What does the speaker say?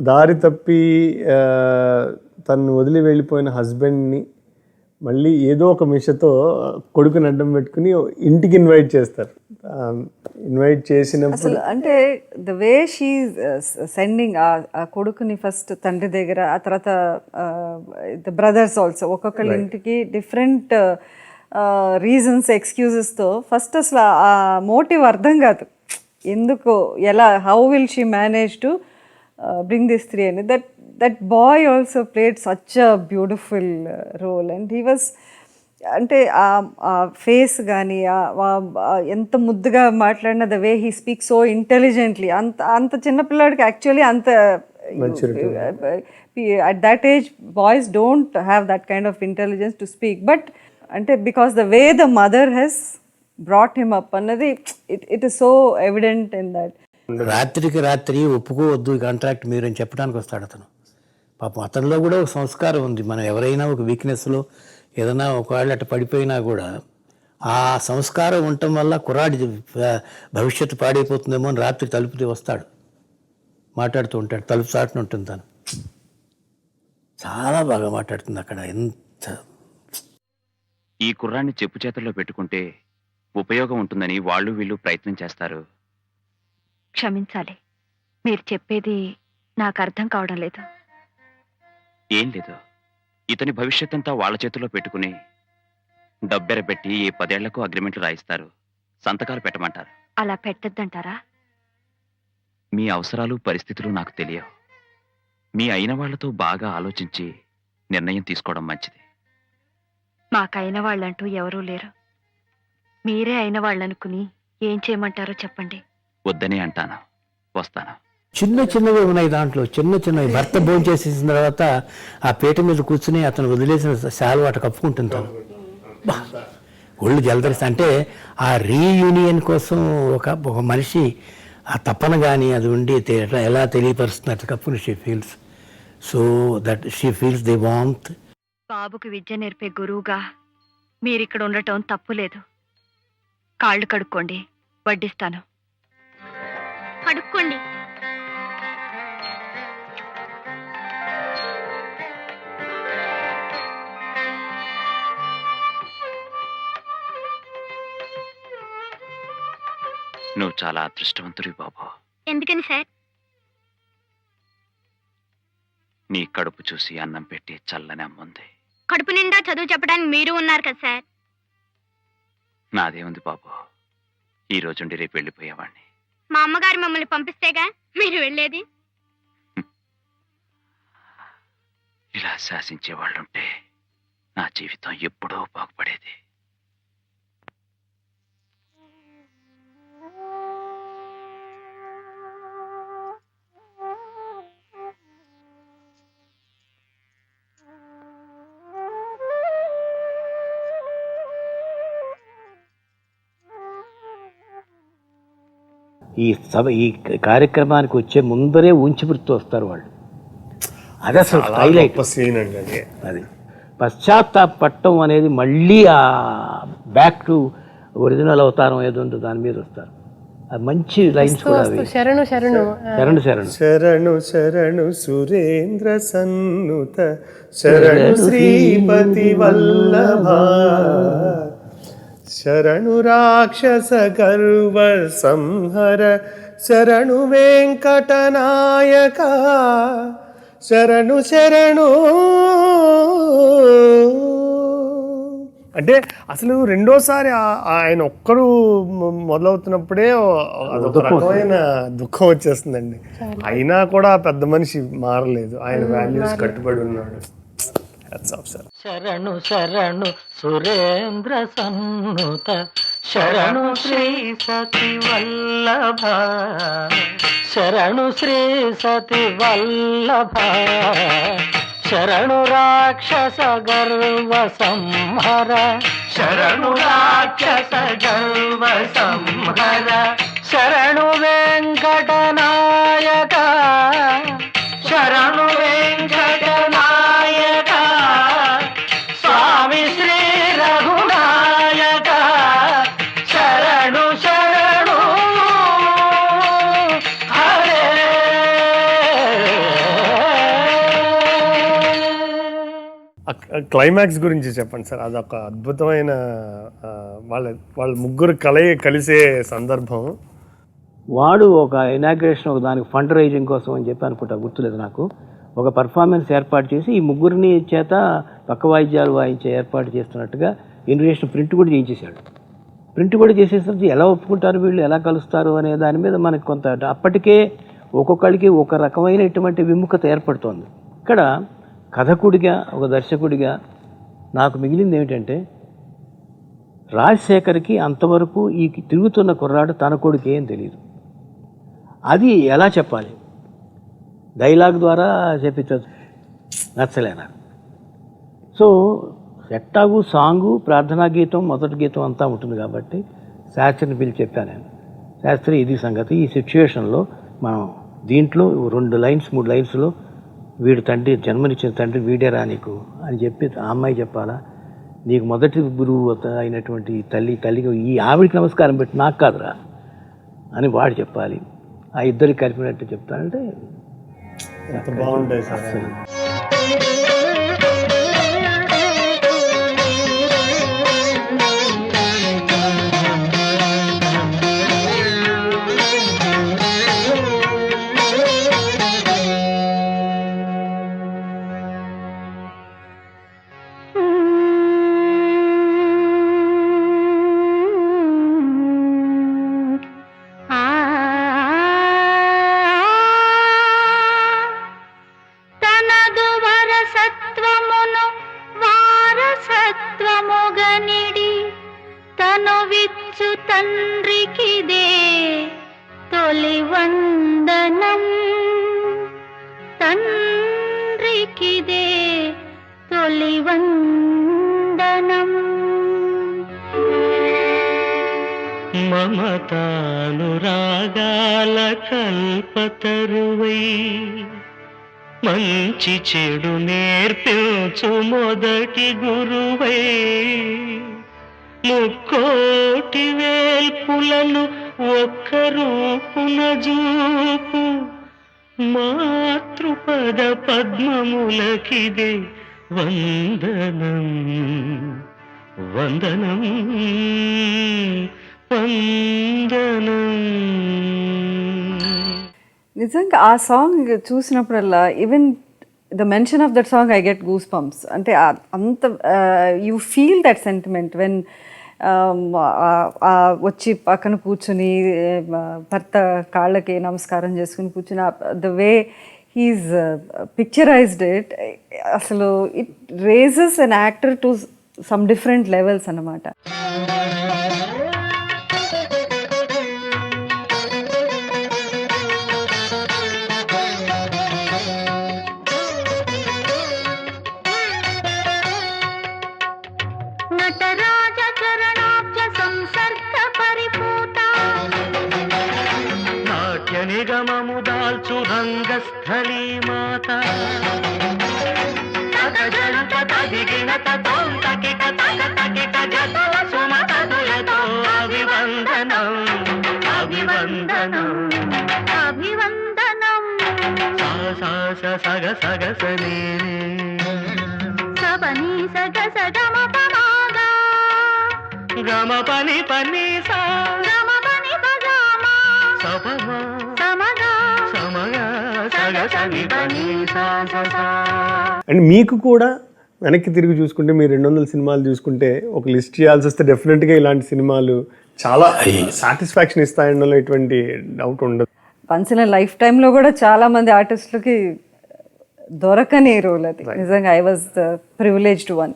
దారి తప్పి తను వదిలి వెళ్ళిపోయిన హస్బెండ్ని మళ్ళీ ఏదో ఒక మిషతో కొడుకుని అడ్డం పెట్టుకుని ఇంటికి ఇన్వైట్ చేస్తారు. ఇన్వైట్ చేసినప్పుడు అంటే ద వే షీ సెండింగ్ ఆ కొడుకుని ఫస్ట్ తండ్రి దగ్గర, ఆ తర్వాత ద బ్రదర్స్ ఆల్సో ఒక్కొక్కళ్ళ ఇంటికి డిఫరెంట్ రీజన్స్ ఎక్స్క్యూజెస్తో ఫస్ట్ అసలు ఆ మోటివ్ అర్థం కాదు, ఎందుకు ఎలా how will she manage to bring this three అని. That boy also played such a beautiful role and he was, అంటే ఆ ఫేస్ కానీ ఎంత ముద్దుగా మాట్లాడిన, the way he speak so intelligently. అంత చిన్నపిల్లాడికి యాక్చువల్లీ అంత at that age boys don't have that kind of intelligence to speak, but అంటే because the way the mother he's brought him up అన్నది it is so evident in that. రాత్రికి రాత్రి ఒప్పుకోవద్దు ఈ contract మీరు అని చెప్పడానికి వస్తాడు అతను. పాపం అతనిలో కూడా ఒక సంస్కారం ఉంది. మనం ఎవరైనా ఒక వీక్నెస్లో ఏదైనా ఒకవేళ అట్ట పడిపోయినా కూడా ఆ సంస్కారం ఉండటం వల్ల కుర్రాడి భవిష్యత్తు పాడైపోతుందేమో అని రాత్రి తలుపుతూ వస్తాడు, మాట్లాడుతూ ఉంటాడు. తలుపు చాటున ఉంటుంది తను. చాలా బాగా మాట్లాడుతుంది అక్కడ. ఎంత ఈ కుర్రాన్ని చెప్పు చేతుల్లో పెట్టుకుంటే ఉపయోగం ఉంటుందని వాళ్ళు వీళ్ళు ప్రయత్నం చేస్తారు. క్షమించాలి, మీరు చెప్పేది నాకు అర్థం కావడం లేదు. ఏం లేదు, ఇతని భవిష్యత్ అంతా వాళ్ళ చేతుల్లో పెట్టుకుని డబ్బెరబెట్టి ఏ 10 ఏళ్లకు అగ్రిమెంట్లు రాయిస్తారు, సంతకాలు పెట్టమంటారు. అలా పెట్టద్దంటారా? మీ అవసరాలు పరిస్థితులు నాకు తెలియవు. మీ అయిన వాళ్లతో బాగా ఆలోచించి నిర్ణయం తీసుకోవడం మంచిది. మాకైన వాళ్ళంటూ ఎవరూ లేరు. మీరే అయిన వాళ్ళనుకుని ఏం చేయమంటారో చెప్పండి. వద్దనే అంటాను, వస్తాను. చిన్న చిన్నవి ఉన్నాయి దాంట్లో, చిన్న చిన్నవి. భర్త భోజనం చేసేసిన తర్వాత ఆ పీట మీద కూర్చుని అతను వదిలేసిన శాలువా అట కప్పుకుంటుంది తను. ఒళ్ళు జలదరిస్తా. అంటే ఆ రీయూనియన్ కోసం ఒక మనిషి ఆ తప్పన కానీ అది ఉండి ఎలా తెలియపరుస్తున్నట్టు కప్పుని she feels. So that she feels the warmth. బాబుకి విద్య నేర్పే గురువుగా మీరిక్కడ ఉండటం తప్పులేదు. కాళ్ళు కడుక్కోండి, వడ్డిస్తాను. కడుక్కోండి. నువ్వు చాలా అదృష్టవంతుడివి బాబు. ఎందుకని సార్? నీ కడుపు చూసి అన్నం పెట్టి చల్లని అమ్ముంది. కడుపు నిండా చదువు చెప్పడానికి మీరు ఉన్నారు కదా సార్. నాదేముంది బాబు, ఈ రోజుండి రేపు వెళ్ళిపోయేవాడిని. మా అమ్మగారు మమ్మల్ని పంపిస్తేగా మీరు వెళ్ళేది. ఇలా శాసించేవాళ్ళుంటే నా జీవితం ఎప్పుడో బాగుపడేది. ఈ కార్యక్రమానికి వచ్చే ముందరే ఉంచిపుడుతూ వస్తారు వాళ్ళు. అది అసలు హైలైట్ సీన్ అండి అది. అది పశ్చాత్తాపట్టం అనేది మళ్ళీ ఆ బ్యాక్ టు ఒరిజినల్ అవతారం ఏదో ఉందో దాని మీద వస్తారు. అది మంచి లైన్స్ కూడా అవి. శరణు శరణు శరణు శరణు శరణు శరణు సురేంద్ర సన్నుత శరణు శ్రీపతి వల్లభ శరణు రాక్షస గర్వ సంహర శరణు వెంకటనాయక శరణు శరణు. అంటే అసలు రెండోసారి ఆయన ఒక్కడు మొదలవుతున్నప్పుడే అదొక రకమైన దుఃఖం వచ్చేస్తుందండి. అయినా కూడా పెద్ద మనిషి మారలేదు, ఆయన వాల్యూస్ కట్టుబడి ఉన్నాడు. శరణు శరణు సురేంద్ర సన్నుత శరణు శ్రీ సతి వల్లభ శరణు శ్రీ సతి వల్లభ శరణు రాక్షస గర్వ సంహర శరణు రాక్షస గర్వ సంహర శరణు వెంకటనాయక శరణు వెంకటనాయక స్వామి శ్రీ రఘునాయక శరణు శరణు హరే క్లైమాక్స్ గురించి చెప్పండి సార్. అదొక అద్భుతమైన వాళ్ళ ముగ్గురు కలిసే సందర్భం. వాడు ఒక ఇనాగ్రేషన్ ఒక దానికి ఫండ్ రైజింగ్ కోసం అని చెప్పి అనుకుంటా, గుర్తులేదు నాకు. ఒక పర్ఫార్మెన్స్ ఏర్పాటు చేసి ఈ ముగ్గురిని చేత పక్క వాయిద్యాలు వాయించే ఏర్పాటు చేస్తున్నట్టుగా ఇన్విటేషన్ ప్రింట్ కూడా చేయించేశాడు. ప్రింట్ కూడా చేసేసరికి ఎలా ఒప్పుకుంటారు వీళ్ళు, ఎలా కలుస్తారు అనే దాని మీద మనకు కొంత అప్పటికే ఒక్కొక్కరికి ఒక రకమైనటువంటి విముఖత ఏర్పడుతోంది. ఇక్కడ కథకుడిగా ఒక దర్శకుడిగా నాకు మిగిలింది ఏమిటంటే, రాజశేఖర్కి అంతవరకు ఈ తిరుగుతున్న కుర్రాడు తన కొడుకు ఏం తెలియదు. అది ఎలా చెప్పాలి, డైలాగ్ ద్వారా చెప్పించచ్చు, నచ్చలే నాకు. సో ఎట్టాగు సాంగు, ప్రార్థనా గీతం, మొదటి గీతం అంతా ఉంటుంది కాబట్టి శాస్త్రిని పిలిచి చెప్పాను నేను, శాస్త్రి ఇది సంగతి, ఈ సిచ్యువేషన్లో మనం దీంట్లో 2 లైన్స్ 3 లైన్స్లో వీడు తండ్రి, జన్మనిచ్చిన తండ్రి వీడేరా నీకు అని చెప్పి ఆ అమ్మాయి చెప్పాలా, నీకు మొదటి గురువు అయినటువంటి తల్లికి ఈ ఆవిడికి నమస్కారం పెట్టి నాకు కాదురా అని వాడు చెప్పాలి. ఆ ఇద్దరికి కలిపినట్టు చెప్తానంటే ఎంత బాగుంటాయి సార్. తనదు వరసత్వమును వారసత్వముగనిడి తను విచ్చు తండ్రికిదే తొలి వందనం, తండ్రికిదే తొలి వందనం. మమతానురాగాల కల్పతరువై మంచి చెడు నేర్పించు మొదటి గురువై, ముక్కోటి వేల్పులను ఒక్క రూపున జూపు మాతృపద పద్మములకిదే వందనం, వందనం, వందనం. నిజంగా ఆ సాంగ్ చూసినప్పుడల్లా even the mention of that song I get goose bumps. అంటే అంత you feel that sentiment when వచ్చి పక్కన కూర్చుని భర్త కాళ్ళకి నమస్కారం చేసుకుని కూర్చుని the way he's picturised it, అసలు it raises an actor to some different levels అన్నమాట. నటరాజ చరణాబ్జ సంసర్గ పరిపూత నాట్య నిగమము దాల్చు రంగస్థలీ మాత, అభివందనం, అభివందనం, అభివందనం. సగ సగ సనే సబని సగ సగమ పమాగా గమ పని పని సా గమ పని పగామ సపమా సమగా సమగా సగ సని పని సా సా. అండ్ మీకు కూడా వెనక్కి తిరిగి చూసుకుంటే, మీరు 200 సినిమాలు చూసుకుంటే ఒక లిస్ట్ చేయాల్సి వస్తే డెఫినెట్గా ఇలాంటి సినిమాలు చాలా సాటిస్ఫాక్షన్ ఇస్తాయన్నలో ఎటువంటి డౌట్ ఉండదు. వన్స్ ఇన్ లైఫ్ టైంలో కూడా చాలా మంది ఆర్టిస్టులకి దొరకని రోల్ అది. నిజంగా I was the privileged one.